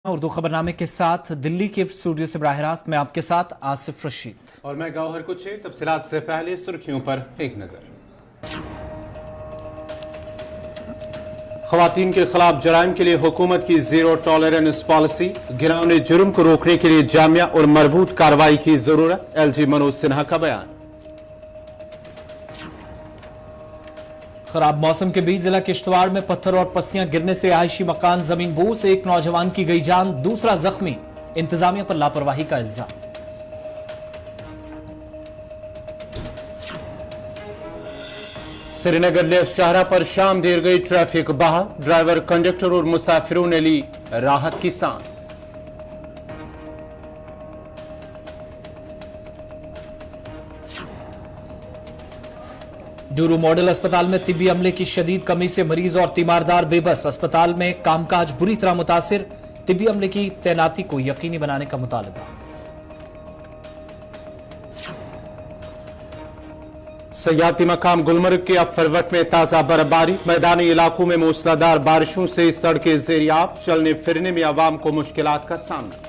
उर्दू खबरनामे के साथ दिल्ली के स्टूडियो से बराह रास्त मैं आपके साथ आसिफ रशीद और मैं गौहर कुछे। तफसीलात से पहले सुर्खियों पर एक नजर। खवातीन के खिलाफ जराइम के लिए हुकूमत की जीरो टॉलरेंस पॉलिसी, गिरावने जुर्म को रोकने के लिए जामिया और मरबूत कार्रवाई की जरूरत, एलजी मनोज सिन्हा का बयान। खराब मौसम के बीच जिला किश्तवाड़ में पत्थर और पस्सियां गिरने से रिहायशी मकान जमीन बोस, एक नौजवान की गई जान, दूसरा जख्मी, इंतजामिया पर लापरवाही का इल्जाम। श्रीनगर ले शाहरा पर शाम देर गई ट्रैफिक बहाल, ड्राइवर, कंडक्टर और मुसाफिरों ने ली राहत की सांस। डूरू मॉडल अस्पताल में तिब्बी अमले की शदीद कमी से मरीज और तीमारदार बेबस, अस्पताल में कामकाज बुरी तरह मुतासिर, तिब्बी अमले की तैनाती को यकीनी बनाने का मुतालबा। सयाहती मकाम गुलमर्ग के अफरवट में ताजा बर्फबारी, मैदानी इलाकों में मूसलाधार बारिशों से सड़कें ज़ेरियाब, चलने फिरने में आवाम को मुश्किलात का सामना।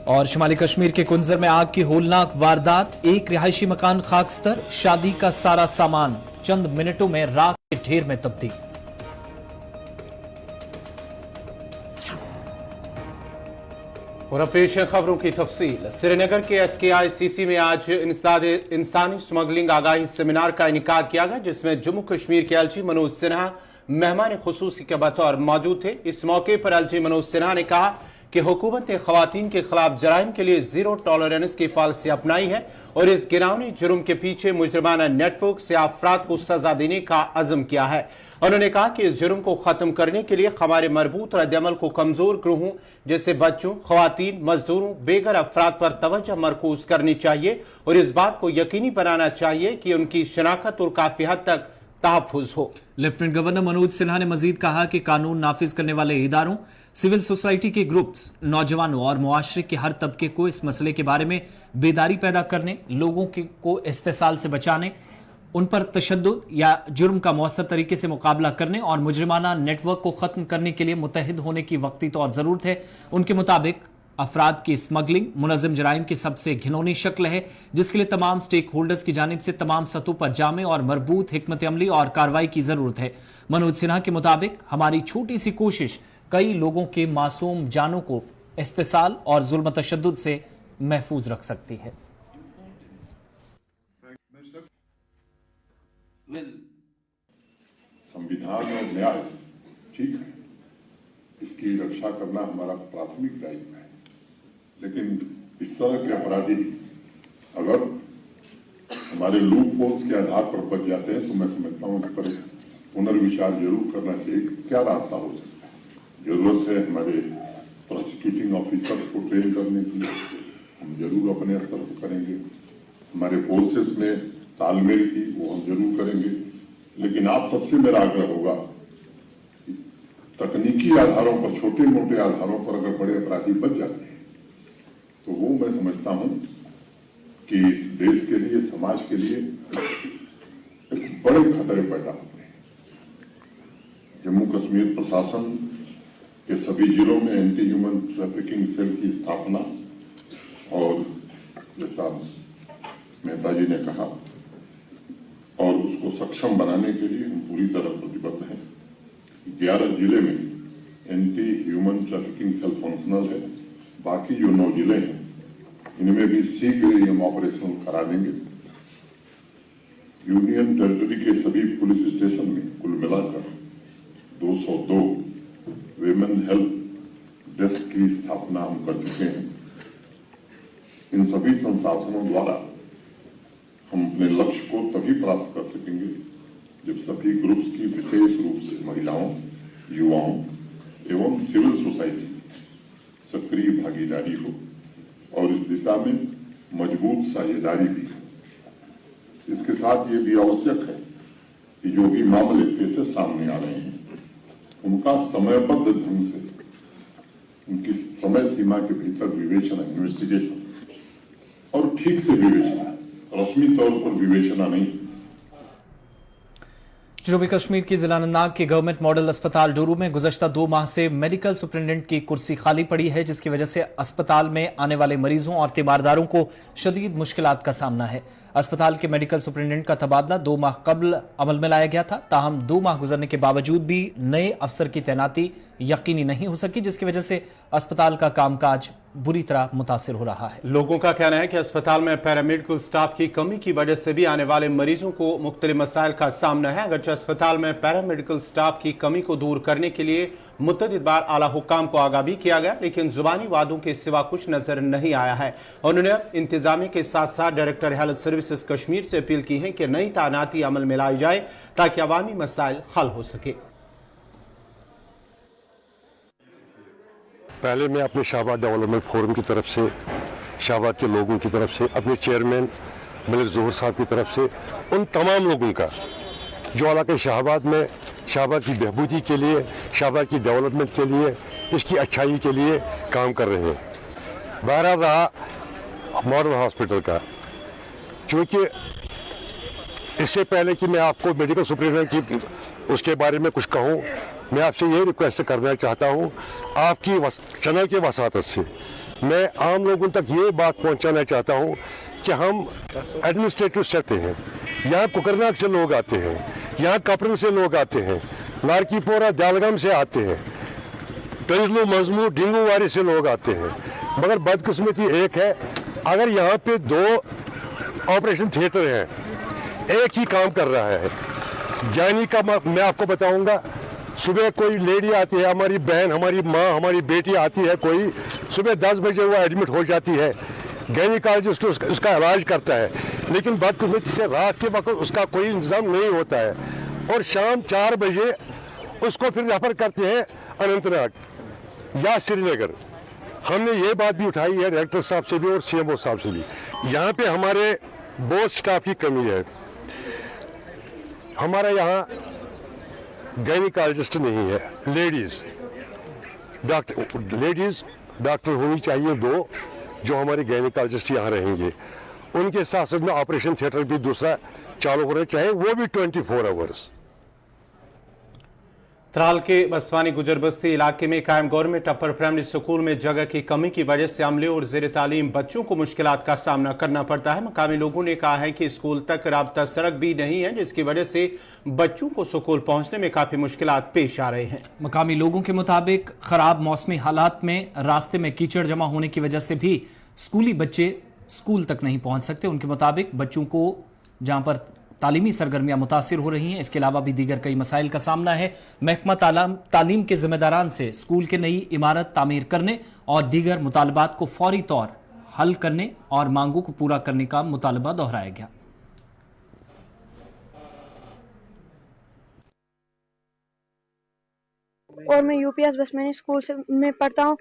और शुमाली कश्मीर के कुंजर में आग की होलनाक वारदात, एक रिहायशी मकान खाकस्तर, शादी का सारा सामान चंद मिनटों में राख के ढेर में तब्दील। और अब पेश है खबरों की तफसील। श्रीनगर के SKICC में आज इंसानी स्मगलिंग आगाही सेमिनार का इनेकाद किया गया, जिसमें जम्मू कश्मीर के एलजी मनोज सिन्हा मेहमान खुसूसी के बतौर मौजूद थे। इस मौके पर एलजी मनोज सिन्हा ने कहा कि हुकूमत ने खवातीन के खिलाफ जराइम के लिए जीरो टॉलरेंस की पॉलिसी अपनाई है और इस गिरावनी जुर्म के पीछे मुजरिमाना नेटवर्क से अफराद को सजा देने का अज़म किया है। उन्होंने कहा कि इस जुर्म को खत्म करने के लिए हमारे मरबूत रद्दअमल को कमजोर ग्रोहों जैसे बच्चों, खवातीन, मजदूरों, बेघर अफराद पर तवज्जो मरकूज करनी चाहिए और इस बात को यकीनी बनाना चाहिए कि उनकी शनाख्त और काफी हद तक तहफ़्फ़ुज़ हो। लेफ्टिनेंट गवर्नर मनोज सिन्हा ने मजीद कहा कि कानून नाफिज करने वाले इदारों, सिविल सोसाइटी के ग्रुप्स, नौजवानों और मुआशरे के हर तबके को इस मसले के बारे में बेदारी पैदा करने, लोगों को इस्तेसाल से बचाने, उन पर तशद्दुद या जुर्म का मौसर तरीके से मुकाबला करने और मुजरिमाना नेटवर्क को खत्म करने के लिए मुतहद होने की वक्ती तौर जरूरत है। उनके मुताबिक अफराद की स्मगलिंग मुनज़्ज़म जराइम की सबसे घिनौनी शक्ल है, जिसके लिए तमाम स्टेक होल्डर्स की जानिब से तमाम सतहों पर जामे और मरबूत हिकमत अमली और कार्रवाई की जरूरत है। मनोज सिन्हा के मुताबिक हमारी छोटी सी कोशिश कई लोगों के मासूम जानों को इस्तेसाल और जुल्म तशद्दुद से महफूज रख सकती है। संविधान और न्याय ठीक है, इसकी रक्षा करना हमारा प्राथमिक दायित्व है, लेकिन इस तरह के अपराधी अगर हमारे लूप होल्स के आधार पर बच जाते हैं तो मैं समझता हूं इस पर पुनर्विचार जरूर करना चाहिए। क्या रास्ता हो सकता है? जरूरत है हमारे प्रोसिक्यूटिंग ऑफिसर्स को ट्रेन करने की, हम जरूर अपने स्तर पर करेंगे। हमारे फोर्सेस में तालमेल की वो हम जरूर करेंगे, लेकिन आप सबसे मेरा आग्रह होगा तकनीकी आधारों पर, छोटे मोटे आधारों पर अगर बड़े अपराधी बच जाते हैं तो वो मैं समझता हूं कि देश के लिए, समाज के लिए एक बड़े खतरे पैदा होते हैं। जम्मू कश्मीर प्रशासन के सभी जिलों में एंटी ह्यूमन ट्रैफिकिंग सेल की स्थापना और जैसा मेहता जी ने कहा और उसको सक्षम बनाने के लिए हम पूरी तरह प्रतिबद्ध हैं। 11 जिले में anti human trafficking cell functional है, बाकी जो 9 जिले हैं इनमें भी शीघ्र ही हम ऑपरेशनल करा देंगे। यूनियन टेरिटरी के सभी पुलिस स्टेशन में कुल मिलाकर 202 विमेन हेल्प डेस्क की स्थापना हम कर चुके हैं। इन सभी संसाधनों द्वारा हम अपने लक्ष्य को तभी प्राप्त कर सकेंगे जब सभी ग्रुप्स की, विशेष रूप से महिलाओं, युवाओं एवं सिविल सोसाइटी सक्रिय भागीदारी हो और इस दिशा में मजबूत साझेदारी भी हो। इसके साथ ये भी आवश्यक है कि जो भी मामले कैसे सामने आ रहे हैं उनका समयबद्ध ढंग से, उनकी समय सीमा के भीतर विवेचना, इन्वेस्टिगेशन और ठीक से विवेचना, रस्मी तौर पर विवेचना नहीं। जनूबी कश्मीर की जिला अनंतनाग के गवर्नमेंट मॉडल अस्पताल डोरू में गुज़श्ता 2 माह से मेडिकल सुपरिटेंडेंट की कुर्सी खाली पड़ी है, जिसकी वजह से अस्पताल में आने वाले मरीजों और तीमारदारों को शदीद मुश्किलात का सामना है। अस्पताल के मेडिकल सुपरिटेंडेंट का तबादला 2 माह कबल अमल में लाया गया था, ताहम 2 माह गुजरने के बावजूद भी नए अफसर की तैनाती यकीनी नहीं हो सकी, जिसकी वजह से अस्पताल का कामकाज बुरी तरह मुतासिर हो रहा है। लोगों का कहना है कि अस्पताल में पैरामेडिकल स्टाफ की कमी की वजह से भी आने वाले मरीजों को मुख्तलिफ मसाइल का सामना है। अगरचे अस्पताल में पैरामेडिकल स्टाफ की कमी को दूर करने के लिए मुतअद्दिद बार आला हुक्काम को आगाह भी किया गया, लेकिन जुबानी वादों के सिवा कुछ नजर नहीं आया है। उन्होंने इंतजामिया के साथ साथ डायरेक्टर हेल्थ सर्विसेज कश्मीर से अपील की है कि नई तैनाती अमल में लाई जाए ताकि अवामी मसाइल हल हो सके। पहले मैं अपने शाहबाद डेवलपमेंट फोरम की तरफ से, शाहबाद के लोगों की तरफ से, अपने चेयरमैन मलिक ज़ोहर साहब की तरफ से उन तमाम लोगों का जो इलाके शाहबाद में शाहबाद की बहबूदी के लिए, शाहबाद की डेवलपमेंट के लिए, इसकी अच्छाई के लिए काम कर रहे हैं। बहरहाल रहा मॉडल हॉस्पिटल का, चूँकि इससे पहले कि मैं आपको मेडिकल सुपरिटेंडेंट की उसके बारे में कुछ कहूँ, मैं आपसे ये रिक्वेस्ट करना चाहता हूँ, आपकी चैनल के वसातत से मैं आम लोगों तक ये बात पहुँचाना चाहता हूँ कि हम एडमिनिस्ट्रेटिव सेक्टर हैं, यहाँ कुकरनाग से लोग आते हैं, यहाँ कपरन से लोग आते हैं, लारकीपोरा दालगम से आते हैं, पेंजलू मजमू डिंगूवारी से लोग आते हैं, मगर बदकिस्मती एक है, अगर यहाँ पे 2 ऑपरेशन थिएटर हैं, एक ही काम कर रहा है। ज्ञानी का मैं आपको बताऊंगा, सुबह कोई लेडी आती है, हमारी बहन, हमारी माँ, हमारी बेटी आती है, कोई सुबह 10 बजे वो एडमिट हो जाती है, गायनिकोलॉजिस्ट उसका इलाज करता है, लेकिन बदकिस्मती से रात के वक्त उसका कोई इंतजाम नहीं होता है और शाम 4 बजे उसको फिर रेफर करते हैं अनंतनाग या श्रीनगर। हमने ये बात भी उठाई है डायरेक्टर साहब से भी और सीएमओ साहब से भी। यहाँ पे हमारे बहुत स्टाफ की कमी है। हमारा यहाँ गायनिकोलॉजिस्ट नहीं है, लेडीज डॉक्टर होनी चाहिए 2 जो हमारे गायनिकोलॉजिस्ट यहाँ रहेंगे। उनके साथ साथ में ऑपरेशन थिएटर भी दूसरा चालू होना चाहिए, वो भी 24 आवर्स। त्राल के बसवानी गुजर बस्ती इलाके में कायम गवर्नमेंट अपर प्राइमरी स्कूल में जगह की कमी की वजह से अमले और जेर तालीम बच्चों को मुश्किलात का सामना करना पड़ता है। मकामी लोगों ने कहा है कि स्कूल तक राब्ता सड़क भी नहीं है, जिसकी वजह से बच्चों को स्कूल पहुंचने में काफी मुश्किलात पेश आ रहे हैं। मकामी लोगों के मुताबिक खराब मौसमी हालात में रास्ते में कीचड़ जमा होने की वजह से भी स्कूली बच्चे स्कूल तक नहीं पहुंच सकते। उनके मुताबिक बच्चों को जहां पर तालीमी सरगर्मियां मुतासिर हो रही हैं, इसके अलावा भी दीगर कई मसाइल का सामना है। महकमा तालीम के जिम्मेदारान से स्कूल के नई इमारत तामीर करने और दीगर मुतालबात को फौरी तौर हल करने और मांगों को पूरा करने का मुतालबा दोहराया गया। और मैं यूपीएस बसवानी स्कूल में पढ़ता हूँ।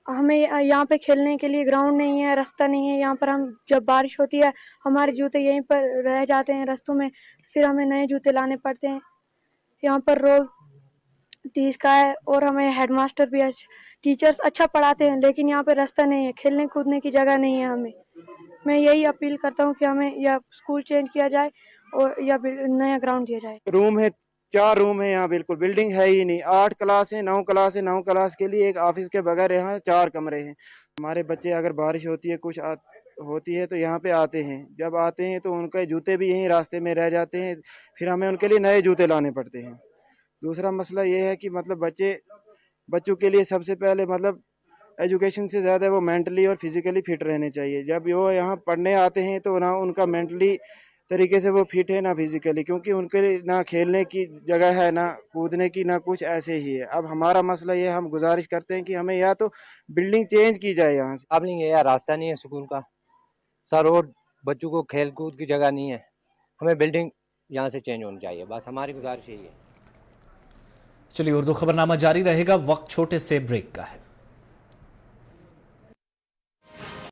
हमें यहाँ पे खेलने के लिए ग्राउंड नहीं है, रास्ता नहीं है। यहाँ पर हम जब बारिश होती है हमारे जूते यहीं पर रह जाते हैं रास्तों में, फिर हमें नए जूते लाने पड़ते हैं। यहाँ पर रोज 30 का है और हमें हेडमास्टर भी टीचर्स अच्छा पढ़ाते हैं, लेकिन यहाँ पे रास्ता नहीं है, खेलने कूदने की जगह नहीं है। हमें मैं यही अपील करता हूँ कि हमें या स्कूल चेंज किया जाए और या नया ग्राउंड दिया जाए। रूम है, 4 रूम है यहाँ, बिल्कुल बिल्डिंग है ही नहीं। 8 क्लास है, 9 क्लास है, 9 क्लास के लिए एक ऑफिस के बगैर यहाँ 4 कमरे हैं। हमारे बच्चे अगर बारिश होती है कुछ होती है तो यहाँ पे आते हैं, जब आते हैं तो उनके जूते भी यहीं रास्ते में रह जाते हैं, फिर हमें उनके लिए नए जूते लाने पड़ते हैं। दूसरा मसला ये है कि मतलब बच्चों के लिए सबसे पहले मतलब एजुकेशन से ज़्यादा वो मेंटली और फिजिकली फिट रहने चाहिए। जब वो यहाँ पढ़ने आते हैं तो ना उनका मेंटली तरीके से वो फिट है ना फिजिकली, क्योंकि उनके ना खेलने की जगह है, ना कूदने की, ना कुछ ऐसे ही है। अब हमारा मसला ये, हम गुजारिश करते हैं कि हमें या तो बिल्डिंग चेंज की जाए यहाँ से। अब नहीं है यार, रास्ता नहीं है स्कूल का, सर और बच्चों को खेल कूद की जगह नहीं है। हमें बिल्डिंग यहाँ से चेंज होनी चाहिए, बस हमारी गुजारिश यही है। चलिए, उर्दू खबरनामा जारी रहेगा। वक्त छोटे से ब्रेक का है।